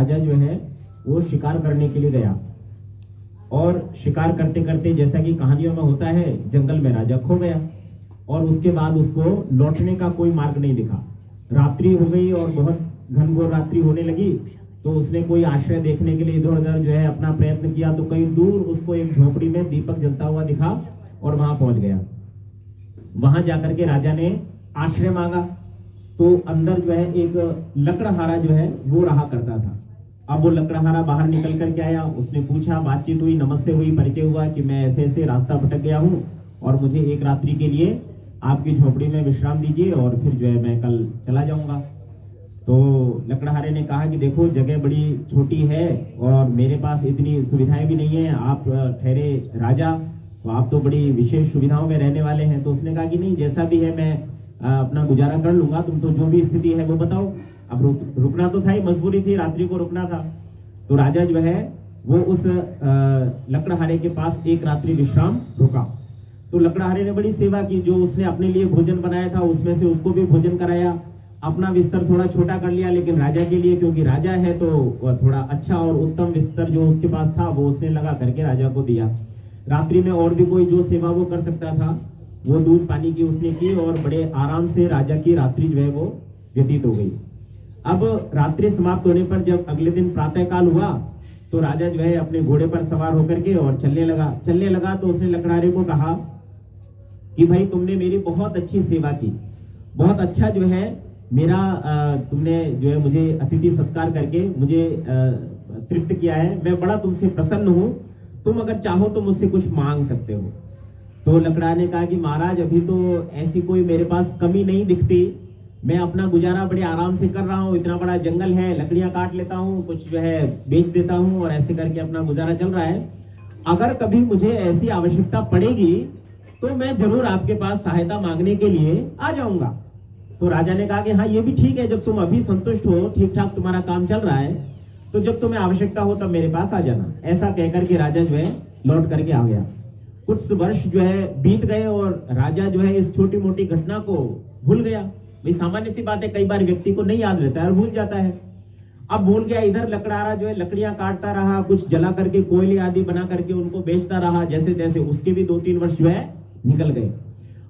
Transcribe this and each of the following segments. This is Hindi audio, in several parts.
राजा जो है वो शिकार करने के लिए गया, और शिकार करते करते जैसा कि कहानियों में होता है जंगल में राजा खो गया, और उसके बाद उसको लौटने का कोई मार्ग नहीं दिखा। रात्रि हो गई और बहुत घनघोर रात्रि होने लगी, तो उसने कोई आश्रय देखने के लिए इधर उधर जो है अपना प्रयत्न किया, तो कहीं दूर उसको एक झोपड़ी में दीपक जलता हुआ दिखा और वहां पहुंच गया। वहां जाकर के राजा ने आश्रय मांगा, तो अंदर जो है एक लकड़हारा जो है वो रहा करता था। अब वो लकड़हारा बाहर निकल कर के आया, उसने पूछा, बातचीत हुई, नमस्ते हुई, परिचय हुआ कि मैं ऐसे ऐसे रास्ता भटक गया हूँ और मुझे एक रात्रि के लिए आपकी झोपड़ी में विश्राम दीजिए और फिर जो है मैं कल चला जाऊंगा। तो लकड़हारे ने कहा कि देखो जगह बड़ी छोटी है और मेरे पास इतनी सुविधाएं भी नहीं है, आप ठहरे राजा, तो आप तो बड़ी विशेष सुविधाओं में रहने वाले हैं। तो उसने कहा कि नहीं, जैसा भी है मैं अपना गुजारा कर लूंगा, तुम तो जो भी स्थिति है वो बताओ। अब रुकना तो था ही, मजबूरी थी, रात्रि को रुकना था। तो राजा जो है वो उस लकड़हारे के पास एक रात्रि विश्राम रुका। तो लकड़हारे ने बड़ी सेवा की, जो उसने अपने लिए भोजन बनाया था उसमें से उसको भी भोजन कराया, अपना बिस्तर थोड़ा छोटा कर लिया, लेकिन राजा के लिए, क्योंकि राजा है तो थोड़ा अच्छा और उत्तम बिस्तर जो उसके पास था वो उसने लगा करके राजा को दिया। रात्रि में और भी कोई जो सेवा वो कर सकता था वो दूध पानी की उसने की, और बड़े आराम से राजा की रात्रि जो है वो व्यतीत हो गई। अब रात्रि समाप्त होने पर जब अगले दिन प्रातः काल हुआ, तो राजा जो है अपने घोड़े पर सवार होकर के और चलने लगा। तो उसने लकड़हारे को कहा कि भाई तुमने मेरी बहुत अच्छी सेवा की, बहुत अच्छा जो है मेरा तुमने जो है मुझे अतिथि सत्कार करके मुझे तृप्त किया है, मैं बड़ा तुमसे प्रसन्न हूँ, तुम अगर चाहो तो मुझसे कुछ मांग सकते हो। तो लकड़ा ने कहा कि महाराज अभी तो ऐसी कोई मेरे पास कमी नहीं दिखती, मैं अपना गुजारा बड़े आराम से कर रहा हूँ, इतना बड़ा जंगल है, लकड़ियां काट लेता हूँ, कुछ जो है बेच देता हूँ और ऐसे करके अपना गुजारा चल रहा है। अगर कभी मुझे ऐसी आवश्यकता पड़ेगी तो मैं जरूर आपके पास सहायता मांगने के लिए आ जाऊंगा। तो राजा ने कहा कि हाँ ये भी ठीक है, जब तुम अभी संतुष्ट हो, ठीक ठाक तुम्हारा काम चल रहा है, तो जब तुम्हें आवश्यकता हो तब मेरे पास आ जाना। ऐसा कहकर के राजा जो है लौट करके आ गया। कुछ वर्ष जो है बीत गए और राजा जो है इस छोटी मोटी घटना को भूल गया। भाई सामान्य सी बात है, कई बार व्यक्ति को नहीं याद रहता है और भूल जाता है। अब भूल गया, इधर लकड़हारा जो है लकड़ियां काटता रहा, कुछ जला करके कोयले आदि बना करके उनको बेचता रहा, जैसे तैसे उसके भी 2-3 वर्ष जो है निकल गए।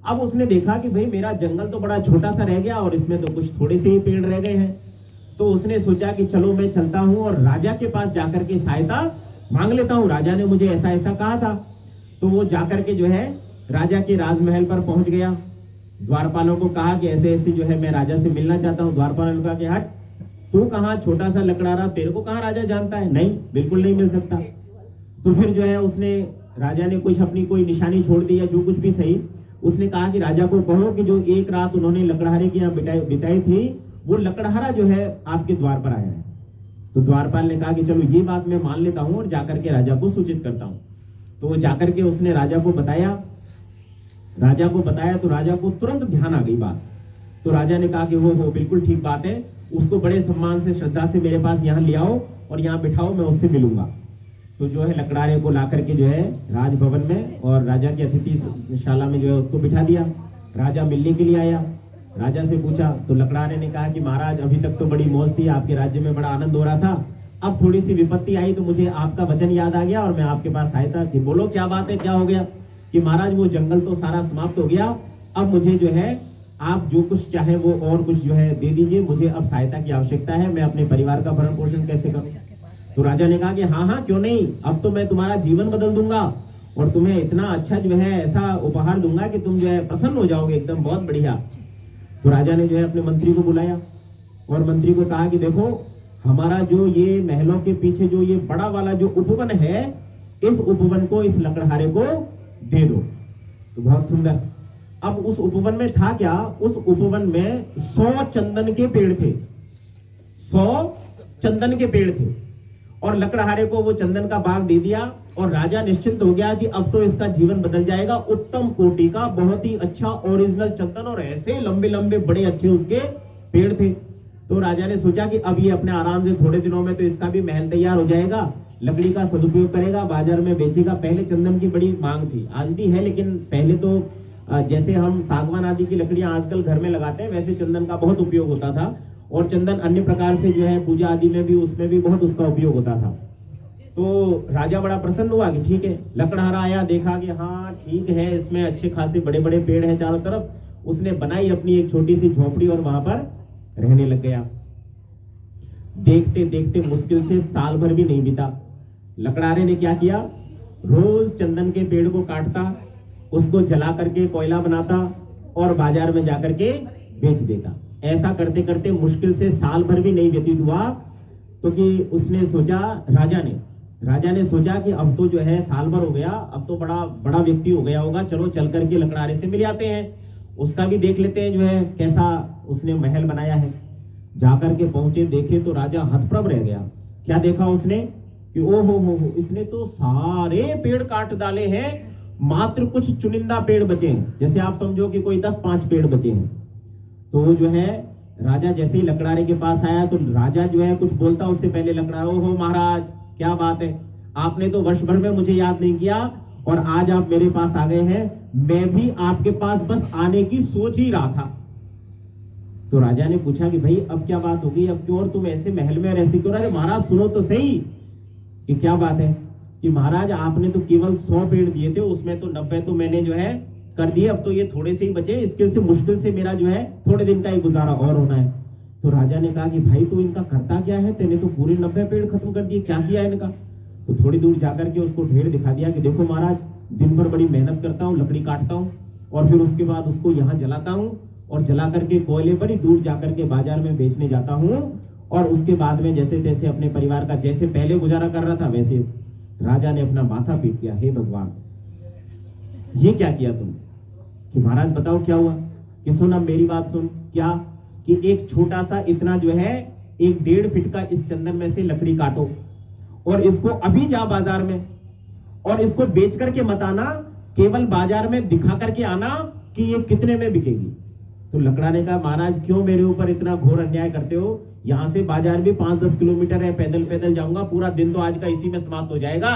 अब उसने देखा कि भाई मेरा जंगल तो बड़ा छोटा सा रह गया और इसमें तो कुछ थोड़े से ही पेड़ रह गए हैं। तो उसने सोचा कि चलो मैं चलता हूं और राजा के पास जाकर के सहायता मांग लेता हूं, राजा ने मुझे ऐसा ऐसा कहा था। तो वो जाकर के जो है राजा के राजमहल पर पहुंच गया, द्वारपालों को कहा कि ऐसे ऐसे जो है मैं राजा से मिलना चाहता हूँ। द्वारपालों ने कहा कि हट, तू कहाँ, छोटा सा लकड़हारा, तेरे को कहाँ राजा जानता है, नहीं बिल्कुल नहीं मिल सकता। तो फिर जो है उसने, राजा ने कुछ अपनी कोई निशानी छोड़ दी या जो कुछ भी सही, उसने कहा कि राजा को कहो कि जो एक रात उन्होंने लकड़हारे की यहाँ बिताई थी, वो लकड़हारा जो है आपके द्वार पर आया है। तो द्वारपाल ने कहा कि चलो ये बात मैं मान लेता हूँ और जाकर के राजा को सूचित करता हूँ। तो वो जाकर के उसने राजा को बताया तो राजा को तुरंत ध्यान आ गई बात। तो राजा ने कहा कि हो बिल्कुल ठीक बात है, उसको बड़े सम्मान से श्रद्धा से मेरे पास यहाँ ले आओ और यहाँ बिठाओ, मैं उससे मिलूंगा। तो जो है लकड़हारे को ला करके जो है राजभवन में और राजा की अतिथिशाला में जो है उसको बिठा दिया। राजा मिलने के लिए आया, राजा से पूछा, तो लकड़हारे ने कहा कि महाराज अभी तक तो बड़ी मौज थी, आपके राज्य में बड़ा आनंद हो रहा था, अब थोड़ी सी विपत्ति आई तो मुझे आपका वचन याद आ गया और मैं आपके पास आया था। बोलो क्या बात है, क्या हो गया? कि महाराज वो जंगल तो सारा समाप्त हो गया, अब मुझे जो है आप जो कुछ चाहे वो और कुछ जो है दे दीजिए, मुझे अब सहायता की आवश्यकता है, मैं अपने परिवार का भरण पोषण कैसे करूं? तो राजा ने कहा कि हाँ क्यों नहीं, अब तो मैं तुम्हारा जीवन बदल दूंगा और तुम्हें इतना अच्छा जो है ऐसा उपहार दूंगा कि तुम जो है प्रसन्न हो जाओगे, एकदम बहुत बढ़िया। तो राजा ने जो है अपने मंत्री को बुलाया और मंत्री को कहा कि देखो हमारा जो ये महलों के पीछे जो ये बड़ा वाला जो उपवन है, इस उपवन को इस लकड़हारे को दे दो। तो बहुत सुंदर। अब उस उपवन में था क्या, उस उपवन में 100 चंदन के पेड़ थे, 100 चंदन के पेड़ थे और लकड़हारे को वो चंदन का बाग दे दिया और राजा निश्चिंत हो गया कि अब तो इसका जीवन बदल जाएगा। उत्तम कोटि का बहुत ही अच्छा ओरिजिनल चंदन और ऐसे लंबे लंबे बड़े अच्छे उसके पेड़ थे। तो राजा ने सोचा कि अब ये अपने आराम से थोड़े दिनों में तो इसका भी महल तैयार हो जाएगा, लकड़ी का सदुपयोग करेगा, बाजार में बेचेगा। पहले चंदन की बड़ी मांग थी, आज भी है, लेकिन पहले तो जैसे हम सागवान आदि की लकड़ियां आजकल घर में लगाते हैं वैसे चंदन का बहुत उपयोग होता था और चंदन अन्य प्रकार से जो है पूजा आदि में भी, उसमें भी बहुत उसका उपयोग होता था। तो राजा बड़ा प्रसन्न हुआ कि ठीक है। लकड़हारा आया, देखा कि हाँ ठीक है, इसमें अच्छे खासे बड़े बड़े पेड़ हैं चारों तरफ। उसने बनाई अपनी एक छोटी सी झोपड़ी और वहां पर रहने लग गया। देखते देखते मुश्किल से साल भर भी नहीं बीता। लकड़हारे ने क्या किया, रोज चंदन के पेड़ को काटता, उसको जला करके कोयला बनाता और बाजार में जाकर के बेच देता। ऐसा करते करते मुश्किल से साल भर भी नहीं व्यतीत हुआ, तो कि उसने सोचा, राजा ने सोचा कि अब तो जो है साल भर हो गया, अब तो बड़ा बड़ा व्यक्ति हो गया होगा, चलो चल करके लकड़हारे से मिल आते हैं, उसका भी देख लेते हैं जो है कैसा उसने महल बनाया है। जाकर के पहुंचे, देखे तो राजा हतप्रभ रह गया। क्या देखा उसने कि ओ हो, इसने तो सारे पेड़ काट डाले हैं, मात्र कुछ चुनिंदा पेड़ बचे हैं। जैसे आप समझो कि कोई 10-5 पेड़ बचे हैं। तो वो जो है राजा जैसे ही लकड़हारे के पास आया तो राजा जो है कुछ बोलता उससे पहले लकड़हारा, ओहो महाराज क्या बात है, आपने तो वर्ष भर में मुझे याद नहीं किया और आज आप मेरे पास आ गए हैं, मैं भी आपके पास बस आने की सोच ही रहा था। तो राजा ने पूछा कि भाई अब क्या बात होगी, अब क्यों, और तुम ऐसे महल में ऐसे क्यों? अरे महाराज सुनो तो सही कि क्या बात है। कि महाराज आपने तो केवल 100 पेड़ दिए थे, उसमें तो 90 तो मैंने जो है कर दिए, अब तो ये थोड़े से ही बचे, इसके से मुश्किल से मेरा जो है थोड़े दिन का ही गुजारा और होना है। तो राजा ने कहा कि भाई तू इनका करता क्या है, तेने तो पूरे 90 पेड़ खत्म कर दिए, क्या किया है इनका? तो थोड़ी दूर जाकर के उसको ढेर दिखा दिया कि देखो महाराज, दिन भर बड़ी मेहनत करता हूँ, लकड़ी काटता हूँ और फिर उसके बाद उसको यहाँ जलाता हूँ और जला करके कोयले बड़ी दूर जाकर के बाजार में बेचने जाता हूँ और उसके बाद में जैसे तैसे अपने परिवार का जैसे पहले गुजारा कर रहा था वैसे। राजा ने अपना माथा पीट दिया, हे भगवान ये क्या किया तुम? कि महाराज बताओ क्या हुआ? कि सुन, अब मेरी बात सुन। क्या? कि एक छोटा सा इतना जो है 1-1.5 फीट का इस चंदन में से लकड़ी काटो और इसको अभी जा बाजार में और इसको बेच करके मत आना, केवल बाजार में दिखा करके आना कि ये कितने में बिकेगी। तो लकड़हारे ने कहा, महाराज क्यों मेरे ऊपर इतना घोर अन्याय करते हो? यहाँ से बाजार भी 5-10 किलोमीटर है, पैदल पैदल जाऊंगा, पूरा दिन तो आज का इसी में समाप्त हो जाएगा।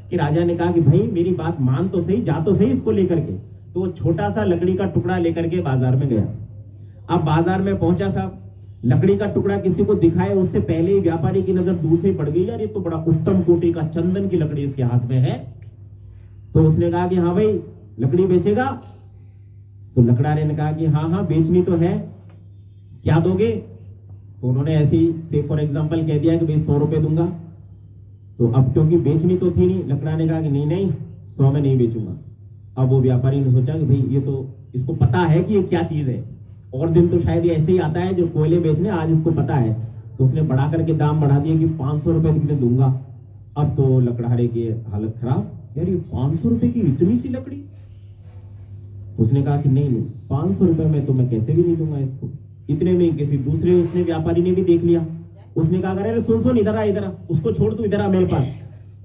कि राजा ने कहा कि भाई मेरी बात मान तो सही, जा तो सही इसको लेकर के। तो छोटा सा लकड़ी का टुकड़ा लेकर के बाजार में गया। अब बाजार में पहुंचा साहब, लकड़ी का टुकड़ा किसी को दिखाए उससे पहले ही व्यापारी की नजर दूर से पड़ गई, यार ये तो बड़ा उत्तम कोटि का चंदन की लकड़ी इसके हाथ में है। तो उसने कहा कि हाँ भाई लकड़ी बेचेगा? तो लकड़हारे ने कहा कि हाँ बेचनी तो है, क्या दोगे? तो उन्होंने ऐसे ही से फॉर एग्जाम्पल कह दिया कि भाई 100 रुपए दूंगा। तो अब क्योंकि बेचनी तो थी नहीं, लकड़हारे ने कहा कि नहीं 100 में नहीं बेचूंगा। अब वो व्यापारी ने सोचा कि भाई ये तो इसको पता है कि ये क्या चीज है, और दिन तो शायद ये ऐसे ही आता है जो कोयले बेचने, आज इसको पता है। तो उसने बढ़ा करके दाम बढ़ा दिया कि 500 रुपए कितने दूंगा। अब तो लकड़हारे की हालत खराब, यार ये 500 रुपए की इतनी सी लकड़ी। उसने कहा कि नहीं 500 रुपए में तो मैं कैसे भी नहीं दूंगा इसको। इतने में किसी दूसरे उसने व्यापारी ने भी देख लिया। उसने कहा अरे सुन इधर आ, उसको छोड़ तू, इधर आ मेरे पास।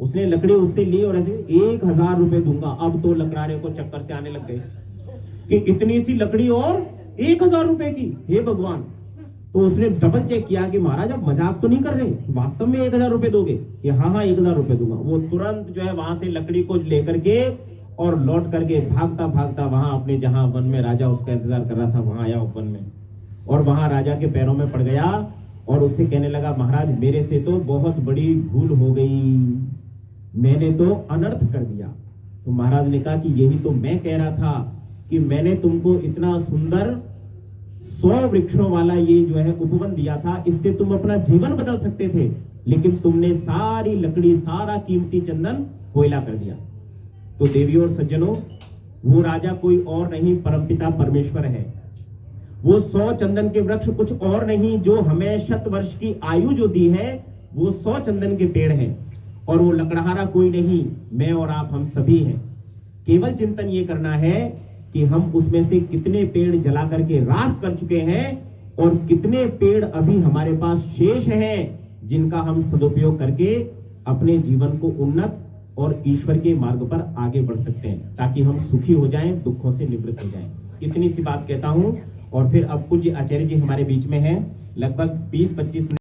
उसने लकड़ी उससे ली और ऐसे 1000 रुपए दूंगा। अब तो लकड़हारे को चक्कर से आने लग गए कि इतनी सी लकड़ी और 1000 रुपए की, हे भगवान। तो उसने डबल चेक किया कि महाराज आप मजाक तो नहीं कर रहे, वास्तव में 1000 रुपए दोगे? कि हाँ 1000 रुपए दूंगा। वो तुरंत जो है वहां से लकड़ी को लेकर के और लौट करके भागता भागता वहां अपने जहां वन में राजा उसका इंतजार कर रहा था वहां आया वन में, और वहां राजा के पैरों में पड़ गया और उससे कहने लगा, महाराज मेरे से तो बहुत बड़ी भूल हो गई, मैंने तो अनर्थ कर दिया। तो महाराज ने कहा कि यही तो मैं कह रहा था कि मैंने तुमको इतना सुंदर 100 वृक्षों वाला ये जो है उपवन दिया था, इससे तुम अपना जीवन बदल सकते थे, लेकिन तुमने सारी लकड़ी, सारा कीमती चंदन कोयला कर दिया। तो देवियों और सज्जनों, वो राजा कोई और नहीं, परमपिता परमेश्वर है। वो 100 चंदन के वृक्ष कुछ और नहीं, जो हमें 100 वर्ष की आयु जो दी है, वो 100 चंदन के पेड़ हैं। और वो लकड़हारा कोई नहीं, मैं और आप हम सभी हैं। केवल चिंतन ये करना है कि हम उसमें से कितने पेड़ जला करके राख कर चुके हैं और कितने पेड़ अभी हमारे पास शेष हैं, जिनका हम सदुपयोग करके अपने जीवन को उन्नत और ईश्वर के मार्ग पर आगे बढ़ सकते हैं, ताकि हम सुखी हो जाएं, दुखों से निवृत्त हो जाएं। इतनी सी बात कहता हूं। और फिर अब पूज्य आचार्य जी हमारे बीच में हैं, लगभग 20-25 मिनट